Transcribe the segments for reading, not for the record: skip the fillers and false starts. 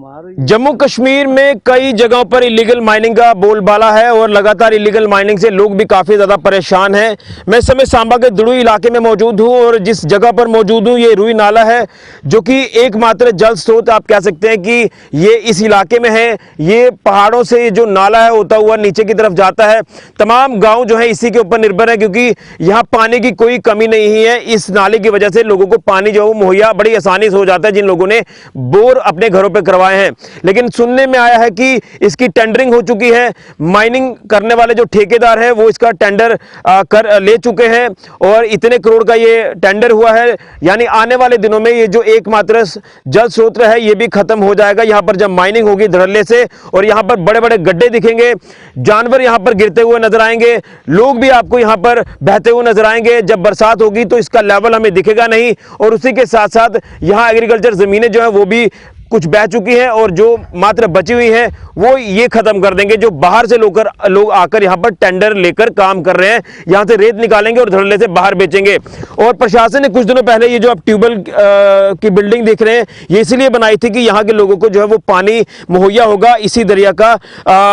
जम्मू कश्मीर में कई जगहों पर इलीगल माइनिंग का बोलबाला है और लगातार इलीगल माइनिंग से लोग भी काफ़ी ज़्यादा परेशान हैं। मैं इस समय सांबा के दुड़ुई इलाके में मौजूद हूं और जिस जगह पर मौजूद हूं ये रुई नाला है, जो कि एकमात्र जल स्रोत आप कह सकते हैं कि ये इस इलाके में है। ये पहाड़ों से जो नाला है होता हुआ नीचे की तरफ जाता है। तमाम गाँव जो है इसी के ऊपर निर्भर है, क्योंकि यहाँ पानी की कोई कमी नहीं है। इस नाले की वजह से लोगों को पानी जो है मुहैया बड़ी आसानी से हो जाता है, जिन लोगों ने बोर अपने घरों पर करवाए हैं। लेकिन सुनने में आया है कि इसकी टेंडरिंग हो चुकी है। माइनिंग करने वाले जो ठेकेदार है वो इसका टेंडर कर ले चुके हैं और इतने करोड़ का ये टेंडर हुआ है। यानी आने वाले दिनों में ये जो एकमात्र जल स्रोत है ये भी खत्म हो जाएगा। यहां पर जब माइनिंग होगी धड़ल्ले से, और यहां पर बड़े बड़े गड्ढे दिखेंगे, जानवर यहां पर गिरते हुए नजर आएंगे, लोग भी आपको यहां पर बहते हुए नजर आएंगे। जब बरसात होगी तो इसका लेवल हमें दिखेगा नहीं, और उसी के साथ साथ यहां एग्रीकल्चर जमीनें जो है वो भी कुछ बह चुकी हैं और जो मात्र बची हुई हैं वो ये खत्म कर देंगे। जो बाहर से लोग आकर यहां पर टेंडर लेकर काम कर रहे हैं, यहां से रेत निकालेंगे और धड़ल्ले से बाहर बेचेंगे। और प्रशासन ने कुछ दिनों पहले ये जो आप ट्यूबवेल की बिल्डिंग देख रहे हैं ये इसलिए बनाई थी कि यहां के लोगों को जो है वो पानी मुहैया होगा इसी दरिया का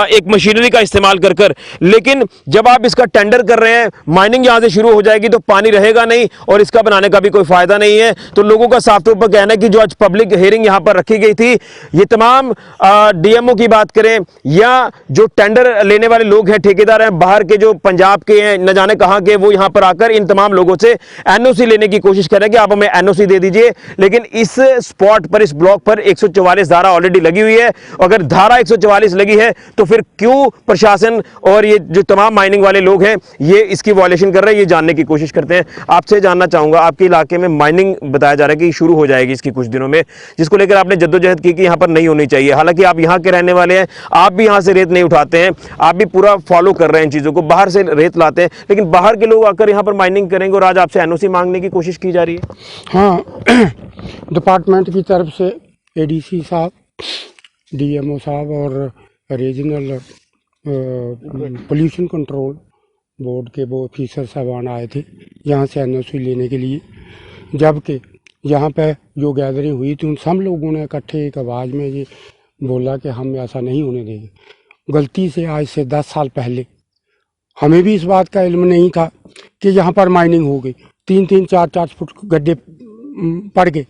एक मशीनरी का इस्तेमाल कर कर। लेकिन जब आप इसका टेंडर कर रहे हैं, माइनिंग यहां से शुरू हो जाएगी तो पानी रहेगा नहीं और इसका बनाने का भी कोई फायदा नहीं है। तो लोगों का साफ तौर पर कहना है कि जो आज पब्लिक हियरिंग यहां पर रखी गई थी, ये तमाम डीएमओ की बात करें या जो टेंडर लेने वाले लोग हैं, ठेकेदार हैं, बाहर के जो पंजाब के हैं, न जाने कहां के, वो यहां पर आकर इन तमाम लोगों से एनओसी लेने की कोशिश कर रहे हैं कि आप हमें एनओसी दे दीजिए। लेकिन इस स्पॉट पर, इस ब्लॉक पर 144 धारा ऑलरेडी लगी हुई है। अगर धारा 144 लगी है तो फिर क्यों प्रशासन और ये जो तमाम माइनिंग वाले लोग हैं ये इसकी वायलेशन कर रहे हैं, ये जानने की कोशिश करते हैं। आपसे जानना चाहूंगा, आपके इलाके में माइनिंग बताया जा रहा है कि शुरू हो जाएगी इसकी कुछ दिनों में, जिसको लेकर आपने जद्दोजहद की कि यहां पर नहीं होनी चाहिए। हालांकि आप यहां के रहने वाले हैं, आप भी यहां से रेत नहीं उठाते हैं, आप भी पूरा फॉलो कर रहे हैं इन चीजों को, बाहर से रेत लाते हैं, लेकिन बाहर के लोग आकर यहां पर माइनिंग करेंगे और आज आपसे एनओसी मांगने की कोशिश की जा रही है। हाँ, डिपार्टमेंट की तरफ से एडीसी साहब, डीएमओ साहब और रीजनल पोल्यूशन कंट्रोल बोर्ड के वो ऑफिसर साहबान आए थे यहाँ से एनओसी लेने के लिए। जबकि यहाँ पे जो गैदरिंग हुई थी उन सब लोगों ने इकट्ठे एक आवाज़ में ये बोला कि हम ऐसा नहीं होने देंगे। गलती से आज से 10 साल पहले हमें भी इस बात का इल्म नहीं था कि यहाँ पर माइनिंग हो गई। 3-3, 4-4 फुट गड्ढे पड़ गए।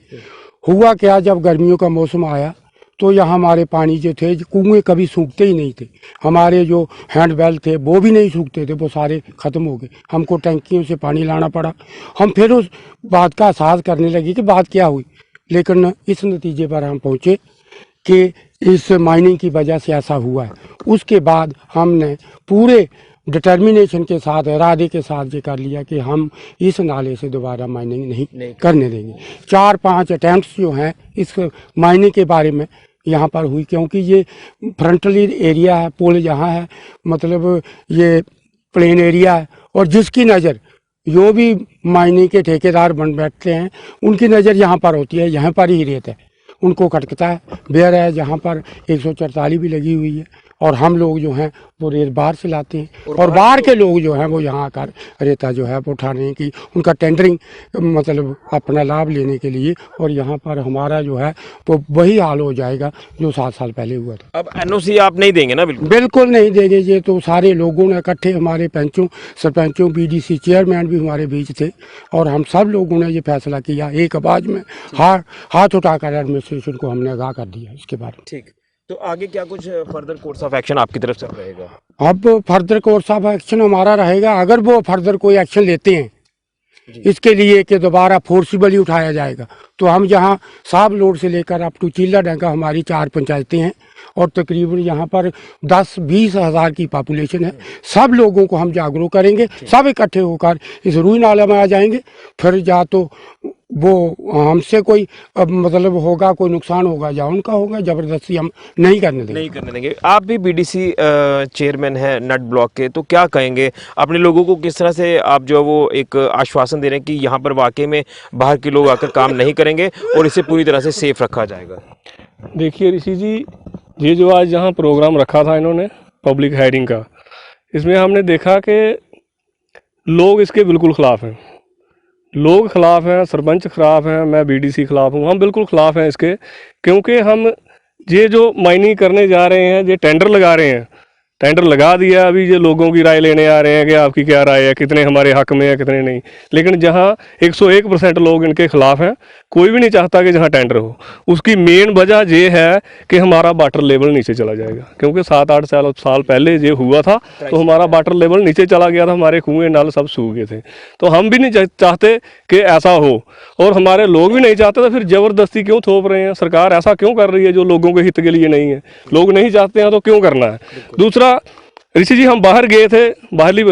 हुआ क्या, जब गर्मियों का मौसम आया तो यहाँ हमारे पानी जो थे, कुएँ कभी सूखते ही नहीं थे, हमारे जो हैंडवेल थे वो भी नहीं सूखते थे, वो सारे ख़त्म हो गए। हमको टंकियों से पानी लाना पड़ा। हम फिर उस बात का एहसास करने लगे कि बात क्या हुई, लेकिन इस नतीजे पर हम पहुँचे कि इस माइनिंग की वजह से ऐसा हुआ है। उसके बाद हमने पूरे डिटर्मिनेशन के साथ, इरादे के साथ ये कर लिया कि हम इस नाले से दोबारा माइनिंग नहीं करने देंगे। 4-5 अटैम्प्ट्स जो हैं इस माइनिंग के बारे में यहाँ पर हुई, क्योंकि ये फ्रंटली एरिया है, पुल यहाँ है, मतलब ये प्लेन एरिया है, और जिसकी नज़र जो भी माइनिंग के ठेकेदार बन बैठते हैं उनकी नज़र यहाँ पर होती है, यहाँ पर ही रेत है, उनको खटकता है। बेर है जहाँ पर 144 भी लगी हुई है, और हम लोग जो हैं वो रेत बाहर से लाते हैं, और बाहर के लोग जो हैं वो यहाँ आकर रेता जो है वो उठाने की, उनका टेंडरिंग मतलब अपना लाभ लेने के लिए, और यहाँ पर हमारा जो है वो वही हाल हो जाएगा जो 7 साल पहले हुआ था। अब एनओसी आप नहीं देंगे ना? बिल्कुल नहीं देंगे। ये तो सारे लोगों ने इकट्ठे, हमारे पंचों, सरपंचों, बीडीसी चेयरमैन भी हमारे बीच थे, और हम सब लोगों ने ये फैसला किया एक आवाज़ में, हाथ उठाकर एडमिनिस्ट्रेशन को हमने आगाह कर दिया इसके बारे में। ठीक, तो आगे क्या कुछ फर्दर कोर्स ऑफ एक्शन आपकी तरफ से रहेगा? अब फर्दर कोर्स ऑफ एक्शन हमारा रहेगा, अगर वो फर्दर कोई एक्शन लेते हैं इसके लिए कि दोबारा फोर्सिबली उठाया जाएगा, तो हम यहाँ साब लोड से लेकर अप टू चीला डंका हमारी 4 पंचायतें हैं, और तकरीबन यहाँ पर 10-20 हज़ार की पॉपुलेशन है। सब लोगों को हम जागरूक करेंगे, सब इकट्ठे होकर इस रुई नाले में आ जाएंगे। फिर या तो वो हमसे कोई मतलब होगा, कोई नुकसान होगा या उनका होगा, ज़बरदस्ती हम नहीं करने देंगे। आप भी बीडीसी चेयरमैन हैं नट ब्लॉक के, तो क्या कहेंगे अपने लोगों को, किस तरह से आप जो वो एक आश्वासन दे रहे हैं कि यहाँ पर वाकई में बाहर के लोग आकर काम नहीं करेंगे और इसे पूरी तरह से सेफ रखा जाएगा? देखिए ऋषि जी, ये जो आज यहाँ प्रोग्राम रखा था इन्होंने पब्लिक हायरिंग का, इसमें हमने देखा कि लोग इसके बिल्कुल ख़िलाफ़ हैं। लोग ख़िलाफ़ हैं, सरपंच ख़िलाफ़ हैं, मैं बीडीसी ख़िलाफ़ हूँ, हम बिल्कुल ख़िलाफ़ हैं इसके, क्योंकि हम ये जो माइनिंग करने जा रहे हैं, ये टेंडर लगा रहे हैं, टेंडर लगा दिया, अभी ये लोगों की राय लेने आ रहे हैं कि आपकी क्या राय है, कितने हमारे हक में है, कितने नहीं। लेकिन जहां 101% लोग इनके खिलाफ हैं, कोई भी नहीं चाहता कि जहां टेंडर हो। उसकी मेन वजह ये है कि हमारा वाटर लेवल नीचे चला जाएगा, क्योंकि 7-8 साल पहले ये हुआ था तो हमारा वाटर लेवल नीचे चला गया था, हमारे कुएँ नल सब सूख गए थे। तो हम भी नहीं चाहते कि ऐसा हो, और हमारे लोग भी नहीं चाहते, तो फिर ज़बरदस्ती क्यों थोप रहे हैं? सरकार ऐसा क्यों कर रही है जो लोगों के हित के लिए नहीं है? लोग नहीं चाहते हैं तो क्यों करना है? दूसरा, ऋषि जी, हम बाहर गए थे, बाहरली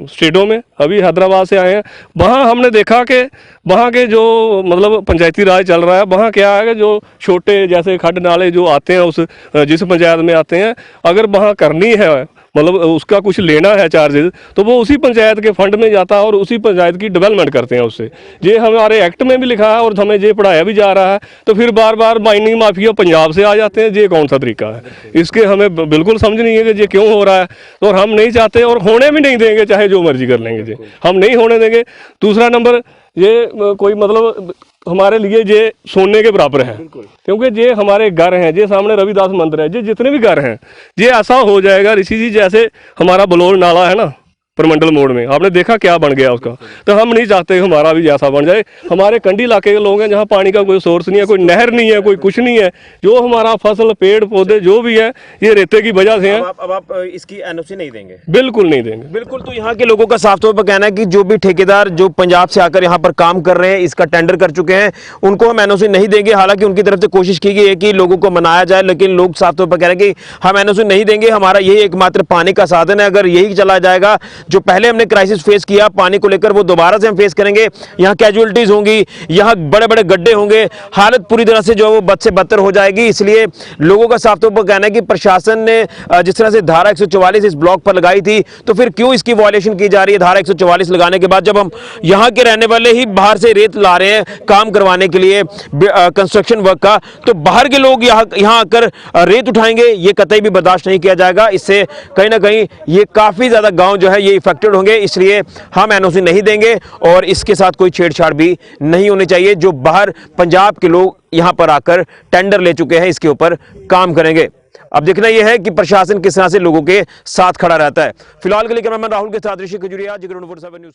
स्टेटों में, अभी हैदराबाद से आए हैं। वहाँ हमने देखा कि वहाँ के जो मतलब पंचायती राज चल रहा है, वहाँ क्या है कि जो छोटे जैसे खड्ड नाले जो आते हैं उस जिस पंचायत में आते हैं, अगर वहाँ करनी है मतलब उसका कुछ लेना है चार्जेस, तो वो उसी पंचायत के फंड में जाता है और उसी पंचायत की डेवलपमेंट करते हैं उससे। ये हमारे एक्ट में भी लिखा है और हमें ये पढ़ाया भी जा रहा है। तो फिर बार बार माइनिंग माफिया पंजाब से आ जाते हैं, ये कौन सा तरीका है? इसके हमें बिल्कुल समझ नहीं है कि ये क्यों हो रहा है, और हम नहीं चाहते और होने भी नहीं देंगे, चाहे जो मर्जी कर लेंगे, ये हम नहीं होने देंगे। दूसरा नंबर, ये कोई मतलब हमारे लिए ये सोने के बराबर है, क्योंकि ये हमारे घर हैं, ये सामने रविदास मंदिर है, ये जितने भी घर हैं, ये ऐसा हो जाएगा ऋषि जी जैसे हमारा बलोल नाला है ना परमंडल मोड़ में, आपने देखा क्या बन गया उसका। तो हम नहीं चाहते हमारा भी जैसा बन जाए। हमारे कंडी इलाके के लोग हैं जहाँ पानी का कोई सोर्स नहीं है, कोई नहर नहीं है, कोई कुछ नहीं है। जो हमारा फसल पेड़ पौधे जो भी है ये रेते की वजह से है। अब आप इसकी एनओसी नहीं देंगे? बिल्कुल नहीं देंगे, बिल्कुल। तो यहाँ के लोगों का साफ तौर पर कहना है कि जो भी ठेकेदार जो पंजाब से आकर यहाँ पर काम कर रहे हैं, इसका टेंडर कर चुके हैं, उनको हम एनओसी नहीं देंगे। हालांकि उनकी तरफ से कोशिश की गई है कि लोगों को मनाया जाए, लेकिन लोग साफ तौर पर कह रहे हैं कि हम एनओसी नहीं देंगे, हमारा यही एकमात्र पानी का साधन है। अगर यही चला जाएगा, जो पहले हमने क्राइसिस फेस किया पानी को लेकर, वो दोबारा से हम फेस करेंगे। यहाँ कैजुअलिटीज होंगी, यहाँ बड़े बड़े गड्ढे होंगे, हालत पूरी तरह से जो है वो बद से बदतर हो जाएगी। इसलिए लोगों का साफ तौर पर कहना है कि प्रशासन ने जिस तरह से धारा 144 इस ब्लॉक पर लगाई थी, तो फिर क्यों इसकी वायलेशन की जा रही है? धारा 144 लगाने के बाद जब हम यहाँ के रहने वाले ही बाहर से रेत ला रहे हैं काम करवाने के लिए कंस्ट्रक्शन वर्क का, तो बाहर के लोग यहाँ आकर रेत उठाएंगे, ये कतई भी बर्दाश्त नहीं किया जाएगा। इससे कहीं ना कहीं ये काफी ज्यादा गांव जो है ये इफेक्टेड होंगे। इसलिए हम एनओसी नहीं देंगे और इसके साथ कोई छेड़छाड़ भी नहीं होनी चाहिए। जो बाहर पंजाब के लोग यहां पर आकर टेंडर ले चुके हैं, इसके ऊपर काम करेंगे। अब देखना यह है कि प्रशासन किस तरह से लोगों के साथ खड़ा रहता है। फिलहाल के लिए कैमरामैन राहुल के साथ ऋषि खजुरिया, जिगर 24/7 न्यूज़।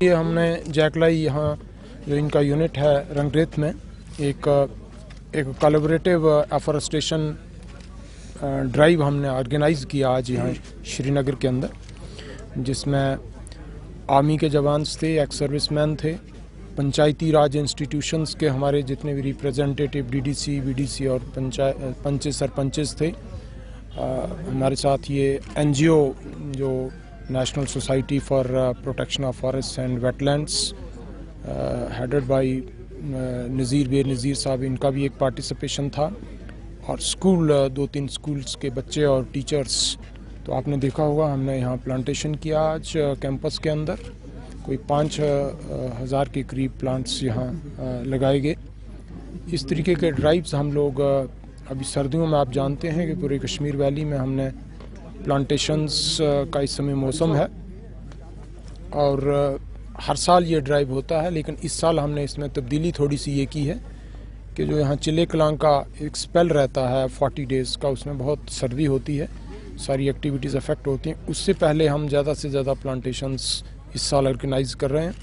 ये हमने जैकलाई यहाँ जो इनका यूनिट है रंगरेत में एक कोलैबोरेटिव एफॉरेस्टेशन ड्राइव हमने ऑर्गेनाइज किया आज यहाँ श्रीनगर के अंदर, जिसमें आर्मी के जवान थे, एक्स सर्विसमैन थे, पंचायती राज इंस्टीट्यूशंस के हमारे जितने भी रिप्रेजेंटेटिव डीडीसी, बीडीसी और पंचेस सरपंचेस थे। हमारे साथ ये एनजीओ जो national society for protection of forest and wetlands headed by Nazir sahab, इनका भी एक पार्टिसिपेशन था। और स्कूल 2-3 स्कूल्स के बच्चे और टीचर्स। तो आपने देखा होगा हमने यहाँ प्लांटेशन किया आज कैंपस के अंदर, कोई 5,000 के करीब प्लांट्स यहाँ लगाए गए। इस तरीके के ड्राइव्स हम लोग अभी सर्दियों में, आप जानते हैं कि पूरे कश्मीर वैली में हमने प्लांटेशंस का इस समय मौसम है और हर साल ये ड्राइव होता है, लेकिन इस साल हमने इसमें तब्दीली थोड़ी सी ये की है कि जो यहाँ चिले कलां का एक स्पेल रहता है 40 डेज़ का, उसमें बहुत सर्दी होती है, सारी एक्टिविटीज़ अफेक्ट होती हैं। उससे पहले हम ज़्यादा से ज़्यादा प्लांटेशंस इस साल ऑर्गेनाइज कर रहे हैं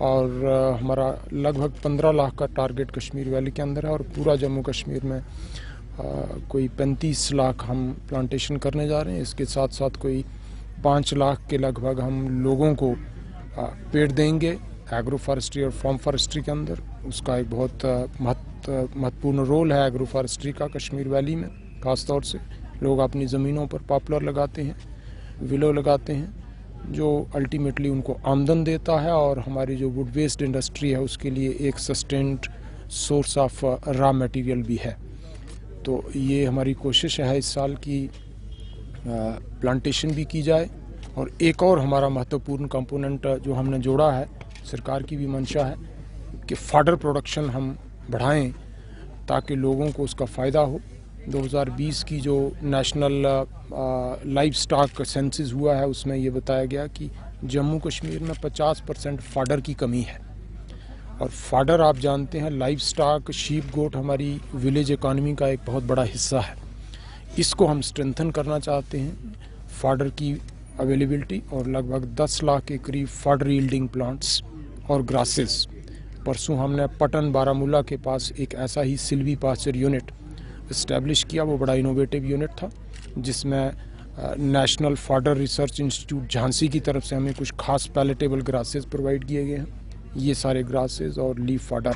और हमारा लगभग 15 लाख का टारगेट कश्मीर वैली के अंदर है और पूरा जम्मू कश्मीर में कोई 35 लाख हम प्लांटेशन करने जा रहे हैं। इसके साथ साथ कोई 5 लाख के लगभग हम लोगों को पेड़ देंगे एग्रो फॉरेस्ट्री और फार्म फॉरेस्ट्री के अंदर। उसका एक बहुत महत्वपूर्ण रोल है एग्रो फॉरेस्ट्री का कश्मीर वैली में। ख़ास तौर से लोग अपनी ज़मीनों पर पॉपुलर लगाते हैं, विलो लगाते हैं, जो अल्टीमेटली उनको आमदन देता है और हमारी जो वुड वेस्ट इंडस्ट्री है उसके लिए एक sustained source of raw material भी है। तो ये हमारी कोशिश है इस साल की प्लांटेशन भी की जाए। और एक और हमारा महत्वपूर्ण कंपोनेंट जो हमने जोड़ा है, सरकार की भी मंशा है कि फाडर प्रोडक्शन हम बढ़ाएं ताकि लोगों को उसका फ़ायदा हो। 2020 की जो नेशनल लाइव स्टॉक सेंसस हुआ है उसमें ये बताया गया कि जम्मू कश्मीर में 50% फाडर की कमी है और फाडर आप जानते हैं लाइव स्टॉक शीप गोट हमारी विलेज इकॉनमी का एक बहुत बड़ा हिस्सा है। इसको हम स्ट्रेंथन करना चाहते हैं, फाडर की अवेलेबिलिटी और लगभग 10 लाख के करीब फाडर यील्डिंग प्लांट्स और ग्रासेस। परसों हमने पटन बारामूला के पास एक ऐसा ही सिल्वी पास्चर यूनिट इस्टेब्लिश किया। वो बड़ा इनोवेटिव यूनिट था जिसमें नेशनल फाडर रिसर्च इंस्टीट्यूट झांसी की तरफ से हमें कुछ खास पैलेटेबल ग्रासेस प्रोवाइड किए गए हैं। ये सारे ग्रासेस और लीफ फाडर,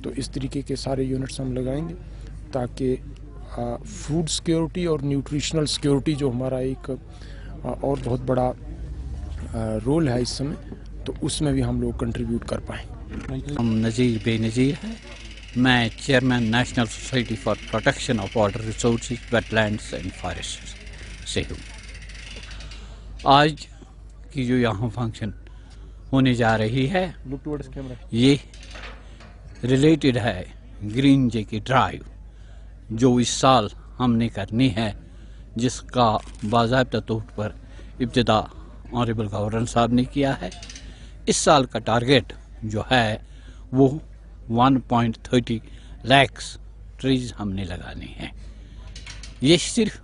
तो इस तरीके के सारे यूनिट्स हम लगाएंगे ताकि फूड सिक्योरिटी और न्यूट्रिशनल सिक्योरिटी जो हमारा एक और बहुत बड़ा रोल है इस समय, तो उसमें भी हम लोग कंट्रीब्यूट कर पाएँ। हम नज़ीर बेनज़ीर है, मैं chairman national society for protection of water resources, wetlands and forest से हूँ। आज की जो यहाँ फंक्शन होने जा रही है ये रिलेटेड है ग्रीन जे की ड्राइव जो इस साल हमने करनी है, जिसका बाज़ाब्ता तौर पर इब्तिदा ऑनरेबल गवर्नर साहब ने किया है। इस साल का टारगेट जो है वो 1.30 लाख ट्रीज हमने लगाने हैं। ये सिर्फ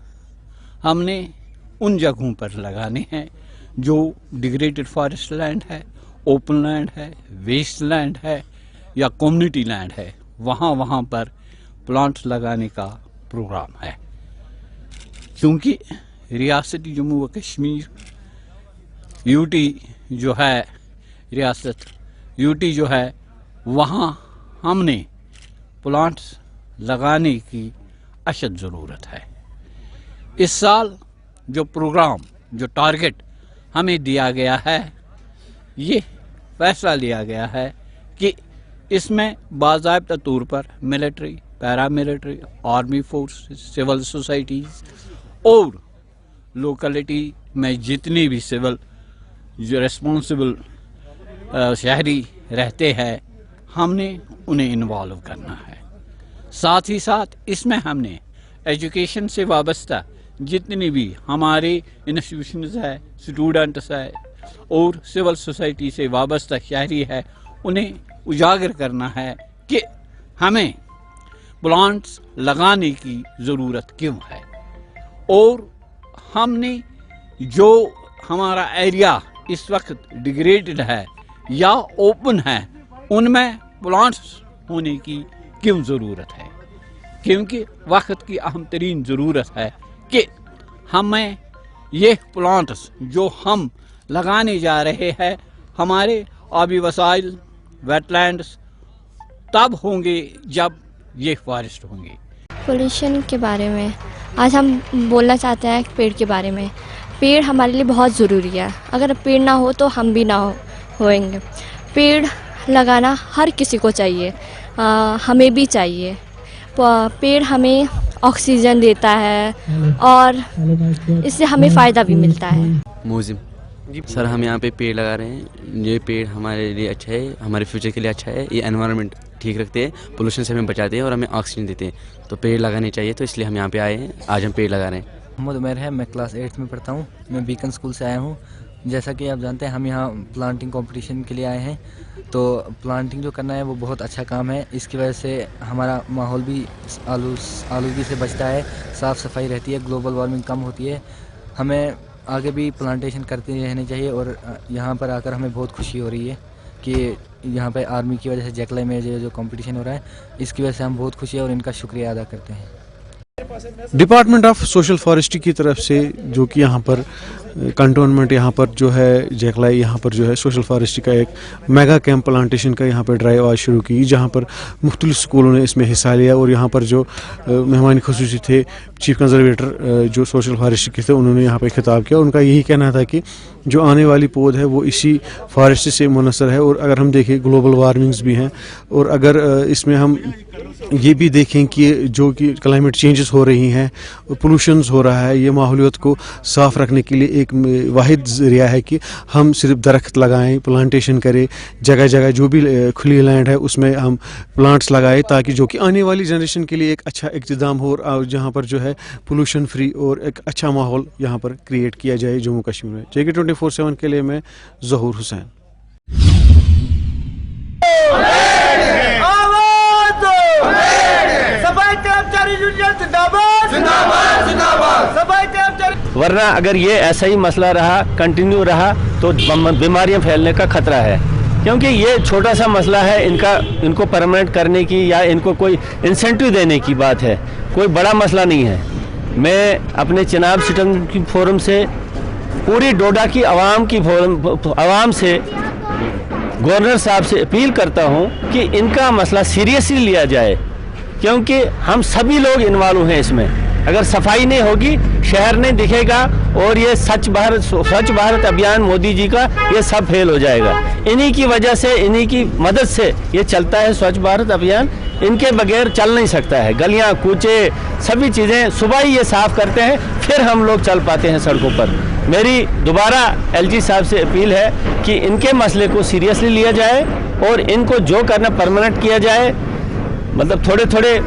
हमने उन जगहों पर लगाने हैं जो डिग्रेडेड फॉरेस्ट लैंड है, ओपन लैंड है, वेस्ट लैंड है या कम्युनिटी लैंड है, वहाँ पर प्लांट्स लगाने का प्रोग्राम है। क्योंकि रियासती जम्मू व कश्मीर यूटी जो है, रियासत यूटी जो है, वहाँ हमने प्लांट्स लगाने की अशद ज़रूरत है। इस साल जो प्रोग्राम, जो टारगेट हमें दिया गया है, ये फैसला लिया गया है कि इसमें बाज़ाब्ता तौर पर military, paramilitary, army force, civil societies और लोकेलिटी में जितनी भी सिविल जो रिस्पॉन्सिबल शहरी रहते हैं, हमने उन्हें इन्वॉल्व करना है। साथ ही साथ इसमें हमने एजुकेशन से वाबस्ता जितनी भी हमारे इंस्टीट्यूशंस है, स्टूडेंट्स है और सिविल सोसाइटी से वाबस्ता शहरी है, उन्हें उजागर करना है कि हमें प्लांट्स लगाने की ज़रूरत क्यों है। और हमने जो हमारा एरिया इस वक्त डिग्रेडेड है या ओपन है, उनमें प्लांट्स होने की क्यों ज़रूरत है। क्योंकि वक्त की अहम तरीन ज़रूरत है कि हमें ये प्लांट्स जो हम लगाने जा रहे हैं, हमारे आबी वसाइल, वेटलैंड्स तब होंगे जब ये फॉरेस्ट होंगे। पोल्यूशन के बारे में आज हम बोलना चाहते हैं पेड़ के बारे में। पेड़ हमारे लिए बहुत ज़रूरी है। अगर पेड़ ना हो तो हम भी ना होएंगे। पेड़ लगाना हर किसी को चाहिए, हमें भी चाहिए। पेड़ हमें ऑक्सीजन देता है और इससे हमें फ़ायदा भी मिलता है। मोजिम सर, हम यहाँ पे पेड़ लगा रहे हैं। ये पेड़ हमारे लिए अच्छा है, हमारे फ्यूचर के लिए अच्छा है। ये एनवायरनमेंट ठीक रखते हैं, पोल्यूशन से हमें बचाते हैं और हमें ऑक्सीजन देते हैं। तो पेड़ लगाने चाहिए, तो इसलिए हम यहाँ पे आए हैं। आज हम पेड़ लगा रहे हैं। मोहम्मद उमर है, मैं क्लास 8th में पढ़ता हूँ। मैं बीकन स्कूल से आया हूँ। जैसा कि आप जानते हैं, हम यहाँ प्लांटिंग कंपटीशन के लिए आए हैं। तो प्लांटिंग जो करना है वो बहुत अच्छा काम है। इसकी वजह से हमारा माहौल भी आलूगी से बचता है, साफ़ सफाई रहती है, ग्लोबल वार्मिंग कम होती है। हमें आगे भी प्लांटेशन करते रहने चाहिए। और यहाँ पर आकर हमें बहुत खुशी हो रही है कि यहाँ पे आर्मी की वजह से जैकलाई में जो कंपटीशन हो रहा है, इसकी वजह से हम बहुत खुशी है और इनका शुक्रिया अदा करते हैं। डिपार्टमेंट ऑफ सोशल फॉरेस्ट्री की तरफ से जो कि यहाँ पर कंटोनमेंट, यहाँ पर जो है जैकलाई, यहाँ पर जो है सोशल फॉरेस्ट्री का एक मेगा कैंप प्लांटेशन का यहाँ पर ड्राइव आज शुरू की, जहाँ पर मुख्तलिफ स्कूलों ने इसमें हिस्सा लिया। और यहाँ पर जो मेहमान खुसूसी थे, चीफ कंजर्वेटर जो सोशल फॉरेस्ट्री के थे, उन्होंने यहाँ पर खिताब किया। उनका यही कहना था कि जो आने वाली पौध है वो इसी फॉरेस्ट से मुनसर है। और अगर हम देखें ग्लोबल वार्मिंग्स भी हैं, और अगर इसमें हम ये भी देखें कि जो कि क्लाइमेट चेंजेस हो रही हैं, पोल्यूशंस हो रहा है, ये माहौलियत को साफ़ रखने के लिए एक वाहिद ज़रिया है कि हम सिर्फ दरख्त लगाएं, प्लांटेशन करें, जगह जगह जो भी खुली लैंड है उसमें हम प्लांट्स लगाएं, ताकि जो कि आने वाली जनरेशन के लिए एक अच्छा इक़्तिदाम हो, और जहाँ पर जो है पोल्यूशन फ्री और एक अच्छा माहौल यहाँ पर क्रिएट किया जाए जम्मू कश्मीर में। JK 24/7 के लिए मैं ज़हूर हुसैन। आवाज दो। सफाई कर्मचारी यूनियन जिंदाबाद जिंदाबाद जिंदाबाद। सफाई कर्मचारी। वरना अगर ये ऐसा ही मसला रहा, कंटिन्यू रहा, तो बीमारियां फैलने का खतरा है, क्योंकि ये छोटा सा मसला है। इनको परमानेंट करने की या इनको कोई इंसेंटिव देने की बात है, कोई बड़ा मसला नहीं है। मैं अपने चिनाब सिटीजन की फोरम से पूरी डोडा की आवाम से गवर्नर साहब से अपील करता हूं कि इनका मसला सीरियसली लिया जाए, क्योंकि हम सभी लोग इन्वॉल्व हैं इसमें। अगर सफाई नहीं होगी, शहर नहीं दिखेगा, और ये स्वच्छ भारत अभियान मोदी जी का, ये सब फेल हो जाएगा। इन्हीं की वजह से, इन्हीं की मदद से ये चलता है स्वच्छ भारत अभियान। इनके बगैर चल नहीं सकता है। गलियां कूचे सभी चीज़ें सुबह ही ये साफ करते हैं, फिर हम लोग चल पाते हैं सड़कों पर। मेरी दोबारा एलजी साहब से अपील है कि इनके मसले को सीरियसली लिया जाए और इनको जो करना परमानेंट किया जाए। मतलब थोड़े थोड़े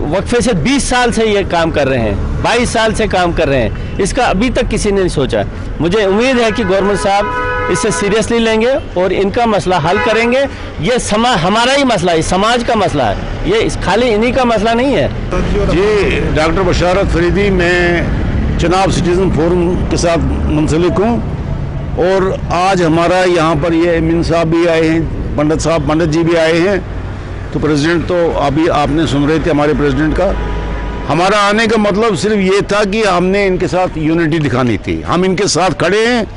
वक्फे से 20 साल से ये काम कर रहे हैं, 22 साल से काम कर रहे हैं, इसका अभी तक किसी ने नहीं सोचा। मुझे उम्मीद है कि गवर्नमेंट साहब इसे सीरियसली लेंगे और इनका मसला हल करेंगे। ये हमारा ही मसला है, समाज का मसला है, ये खाली इन्हीं का मसला नहीं है। जी, डॉक्टर बशारत फरीदी, मैं चिनाब सिटीजन फोरम के साथ मुंसलिक हूँ, और आज हमारा यहाँ पर ये अमीन साहब भी आए हैं, पंडित जी भी आए हैं। तो प्रेसिडेंट तो अभी आपने सुन रहे थे हमारे प्रेसिडेंट का। हमारा आने का मतलब सिर्फ ये था कि हमने इनके साथ यूनिटी दिखानी थी। हम इनके साथ खड़े हैं,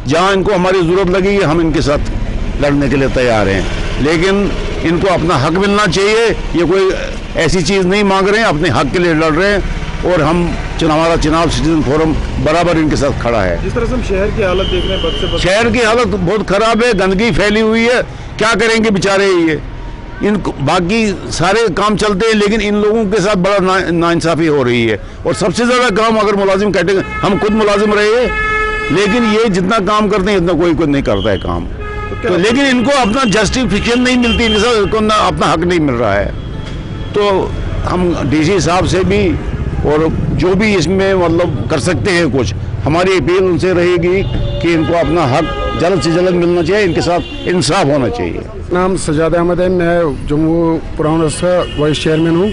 जहाँ इनको हमारी ज़रूरत लगी हम इनके साथ लड़ने के लिए तैयार हैं, लेकिन इनको अपना हक मिलना चाहिए। ये कोई ऐसी चीज़ नहीं मांग रहे हैं, अपने हक के लिए लड़ रहे हैं, और हमारा चिनाब सिटीजन फोरम बराबर इनके साथ खड़ा है। जिस तरह से हम शहर की हालत देख रहे हैं, शहर की हालत बहुत ख़राब है, गंदगी फैली हुई है, क्या करेंगे बेचारे ये। इनको बाकी सारे काम चलते हैं, लेकिन इन लोगों के साथ बड़ा नाइंसाफ़ी हो रही है। और सबसे ज़्यादा काम अगर मुलाजिम कैटेगरी, हम खुद मुलाजिम रहे हैं, लेकिन ये जितना काम करते हैं इतना कोई नहीं करता है काम। तो लेकिन इनको अपना जस्टिफिकेशन नहीं मिलती, इनको अपना हक नहीं मिल रहा है। तो हम डीसी साहब से भी, और जो भी इसमें मतलब कर सकते हैं कुछ, हमारी अपील उनसे रहेगी कि इनको अपना हक जल्द से जल्द मिलना चाहिए, इनके साथ इंसाफ होना चाहिए। नाम सजाद अहमद है, मैं जम्मू पुराना वाइस चेयरमैन हूँ।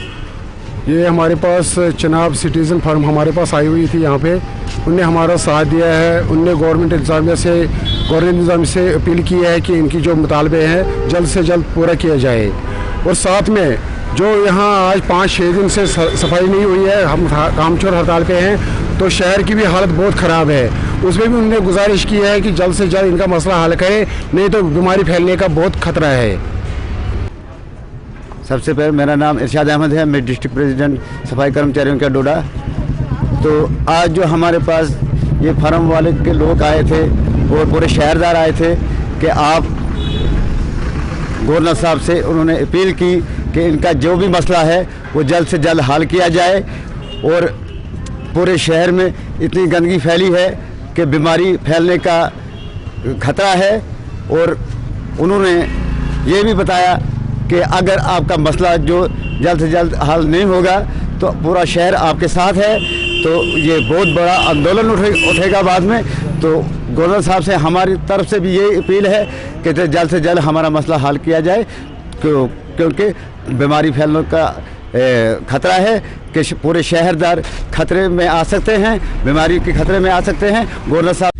ये हमारे पास चिनाब सिटीज़न फर्म हमारे पास आई हुई थी यहाँ पे, उनने हमारा साथ दिया है। उनने गवर्नमेंट इंतज़ामिया से अपील की है कि इनकी जो मुतालबे हैं जल्द से जल्द पूरा किया जाए। और साथ में जो यहाँ आज 5-6 दिन से सफाई नहीं हुई है, हम कामचोर हड़ताल पे हैं, तो शहर की भी हालत बहुत ख़राब है। उसमें भी उन्होंने गुजारिश की है कि जल्द से जल्द इनका मसला हल करें, नहीं तो बीमारी फैलने का बहुत खतरा है। सबसे पहले मेरा नाम इरशाद अहमद है, मैं डिस्ट्रिक्ट प्रेसिडेंट सफाई कर्मचारियों का डोडा। तो आज जो हमारे पास ये फर्म वाले के लोग आए थे और पूरे शहरदार आए थे कि आप गवर्नर साहब से उन्होंने अपील की कि इनका जो भी मसला है वो जल्द से जल्द हल किया जाए। और पूरे शहर में इतनी गंदगी फैली है कि बीमारी फैलने का खतरा है। और उन्होंने ये भी बताया कि अगर आपका मसला जो जल्द से जल्द हल नहीं होगा तो पूरा शहर आपके साथ है, तो ये बहुत बड़ा आंदोलन उठेगा बाद में। तो गवर्नर साहब से हमारी तरफ से भी ये अपील है कि जल्द से जल्द हमारा मसला हल किया जाए, क्योंकि बीमारी फैलने का खतरा है कि पूरे शहरदार खतरे में आ सकते हैं, बीमारी के खतरे में आ सकते हैं। गवर्नर साहब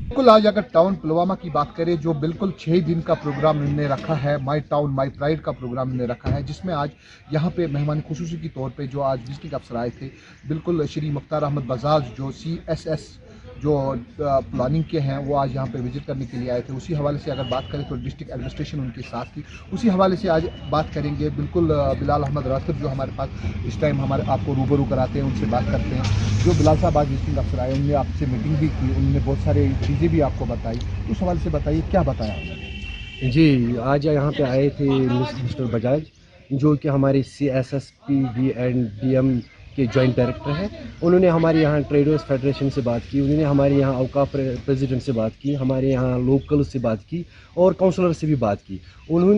बिल्कुल, आज अगर टाउन पुलवामा की बात करें, जो बिल्कुल 6 दिन का प्रोग्राम इन्होंने रखा है, माई टाउन माई प्राइड का प्रोग्राम इन्होंने रखा है, जिसमें आज यहाँ पे मेहमान खुसूसी के तौर पे जो आज विजिटिंग अफसर आए थे, बिल्कुल श्री मुख्तार अहमद बजाज जो CSS जो प्लानिंग के हैं, वो आज यहाँ पे विजिट करने के लिए आए थे। उसी हवाले से अगर बात करें तो डिस्ट्रिक्ट एडमिनिस्ट्रेशन उनके साथ थी, उसी हवाले से आज बात करेंगे। बिल्कुल बिलाल अहमद राथिब जो हमारे पास इस टाइम हमारे आपको रूबरू कराते हैं, उनसे बात करते हैं। जो बिलाल साहब आज विजिटिंग अफसर आए, उन्होंने आपसे मीटिंग भी की, उन्होंने बहुत सारी चीज़ें भी आपको बताई, उस हवाले से बताइए क्या बताया। जी, आज यहाँ पे आए थे मिस्टर बजाज, जो कि हमारे CSSPV एंड DM के जॉइंट डायरेक्टर हैं। उन्होंने हमारे यहाँ ट्रेडर्स फेडरेशन से बात की, उन्होंने हमारे यहाँ औकाफ प्रेसिडेंट से बात की, हमारे यहाँ लोकल से बात की और काउंसलर से भी बात की।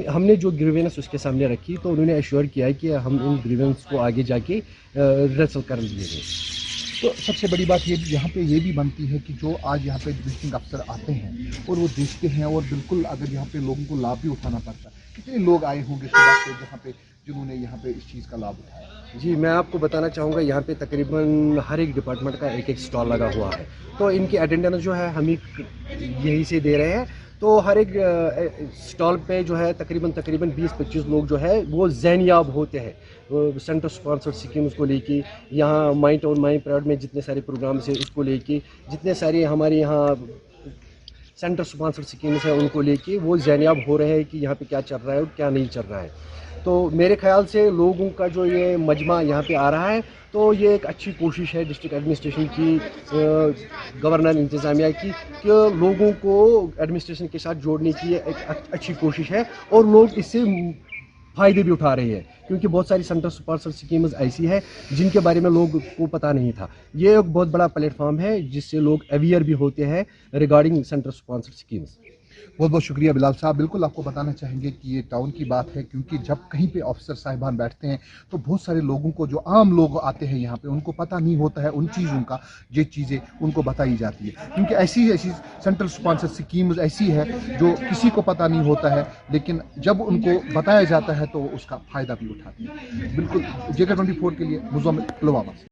हमने जो ग्रीवेंस उसके सामने रखी, तो उन्होंने एश्योर किया कि हम इन ग्रीवेंस को आगे जाके रिजल्ट कर लेंगे। तो सबसे बड़ी बात ये यहाँ पे ये भी बनती है कि जो आज यहाँ पे विजिटिंग अफसर आते हैं और वो देखते हैं, और बिल्कुल अगर यहाँ पे लोगों को लाभ भी उठाना पड़ता है, कितने लोग आए होंगे सुबह से जहाँ पे जिन्होंने यहाँ पे इस चीज़ का लाभ उठाया? जी, मैं आपको बताना चाहूँगा यहाँ पे तकरीबन हर एक डिपार्टमेंट का एक स्टॉल लगा हुआ है, तो इनकी अटेंडेंस जो है हम यहीं से दे रहे हैं। तो हर एक स्टॉल पे जो है तकरीबन 20-25 लोग जो है वो ज़ैनियाब होते हैं सेंटर स्पॉन्सर्ड स्कीम्स को लेके। यहाँ माई टाउन माई प्राइड में जितने सारे प्रोग्राम्स हैं उसको लेके, जितने सारे हमारे यहाँ सेंटर स्पॉन्सर्ड स्कीम्स हैं उनको लेके वो ज़ैनियाब हो रहे हैं कि यहाँ पे क्या चल रहा है और क्या नहीं चल रहा है। तो मेरे ख्याल से लोगों का जो ये मजमा यहाँ पे आ रहा है, तो ये एक अच्छी कोशिश है डिस्ट्रिक्ट एडमिनिस्ट्रेशन की, गवर्नर इंतज़ामिया की, कि लोगों को एडमिनिस्ट्रेशन के साथ जोड़ने की एक अच्छी कोशिश है और लोग इससे फ़ायदे भी उठा रहे हैं, क्योंकि बहुत सारी सेंटर स्पॉन्सर्ड स्कीम्स ऐसी है जिनके बारे में लोग को पता नहीं था। ये एक बहुत बड़ा प्लेटफॉर्म है जिससे लोग अवेयर भी होते हैं रिगार्डिंग सेंटर स्पॉन्सर्ड स्कीम्स। बहुत बहुत शुक्रिया बिलाल साहब। बिल्कुल आपको बताना चाहेंगे कि ये टाउन की बात है, क्योंकि जब कहीं पे ऑफिसर साहिबान बैठते हैं तो बहुत सारे लोगों को, जो आम लोग आते हैं यहाँ पे, उनको पता नहीं होता है उन चीज़ों का, ये चीज़ें उनको बताई जाती है, क्योंकि ऐसी सेंट्रल स्पॉन्सर स्कीम्स ऐसी है जो किसी को पता नहीं होता है, लेकिन जब उनको बताया जाता है तो उसका फ़ायदा भी उठाते हैं। बिल्कुल JK24 के लिए मुज़म्मिल पुलवामा से।